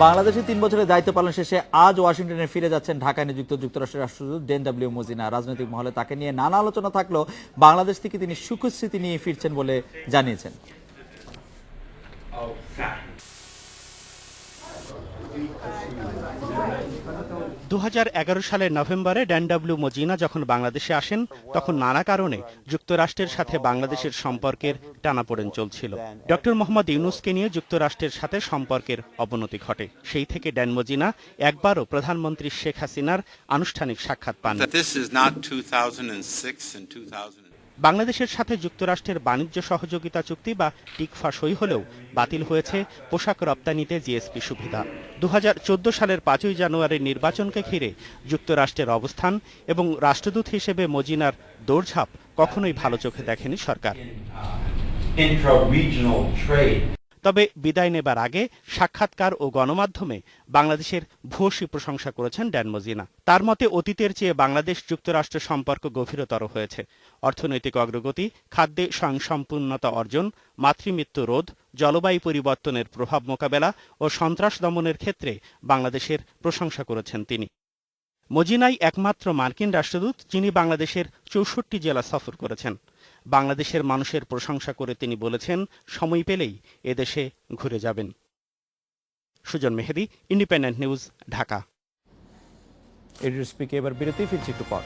বাংলাদেশে 3 বছরের দায়িত্ব পালন শেষে আজ ওয়াশিংটনে ফিরে যাচ্ছেন ঢাকায় নিযুক্ত যুক্তরাষ্ট্রের রাষ্ট্রদূত ডেন ডব্লিউ মজিনা। রাজনৈতিক মহলে তাকে নিয়ে নানা আলোচনা থাকলেও বাংলাদেশ থেকে তিনি সুখস্মৃতি নিয়ে ফিরছেন বলে জানিয়েছেন। 2011 সালের নভেম্বরে ড্যান ডব্লিউ মজিনা যখন বাংলাদেশে আসেন তখন নানা কারণে যুক্তরাষ্ট্রের সাথে বাংলাদেশের সম্পর্কের টানাপোড়েন চলছিল। ডক্টর মোহাম্মদ ইউনূসকে নিয়ে যুক্তরাষ্ট্রের সাথে সম্পর্কের অবনতি ঘটে। সেই থেকে ড্যান মজিনা একবারও প্রধানমন্ত্রী শেখ হাসিনার আনুষ্ঠানিক সাক্ষাৎ পান। বাংলাদেশের সাথে যুক্তরাষ্ট্রের বাণিজ্য সহযোগিতা চুক্তি বা টিকফা সই হলেও বাতিল হয়েছে পোশাক রপ্তানিতে জিএসপি সুবিধা। 2014 সালের 5ই জানুয়ারির নির্বাচনকে ঘিরে যুক্তরাষ্ট্রের অবস্থান এবং রাষ্ট্রদূত হিসেবে মজিনার দৌড়ঝাঁপ কখনোই ভালো চোখে দেখেনি সরকার। তবে বিদায় নেবার আগে সাক্ষাৎকার ও গণমাধ্যমে বাংলাদেশের ভূয়সী প্রশংসা করেছেন ড্যান মজিনা। তার মতে অতীতের চেয়ে বাংলাদেশ যুক্তরাষ্ট্র সম্পর্ক গভীরতর হয়েছে। অর্থনৈতিক অগ্রগতি, খাদ্যে স্বয়ংসম্পূর্ণতা অর্জন, মাতৃমৃত্যু রোধ, জলবায়ু পরিবর্তনের প্রভাব মোকাবেলা ও সন্ত্রাস দমনের ক্ষেত্রে বাংলাদেশের প্রশংসা করেছেন তিনি। মজিনাই একমাত্র মার্কিন রাষ্ট্রদূত যিনি বাংলাদেশের 64 জেলা সফর করেছেন। বাংলাদেশের মানুষের প্রশংসা করে তিনি বলেছেন, সময় পেলেই এদেশে ঘুরে যাবেন। সুজন মেহেদী, ইন্ডিপেন্ডেন্ট নিউজ, ঢাকা। এডিটর স্পিকে এবার বিরতি, ফিরছি একটু পর।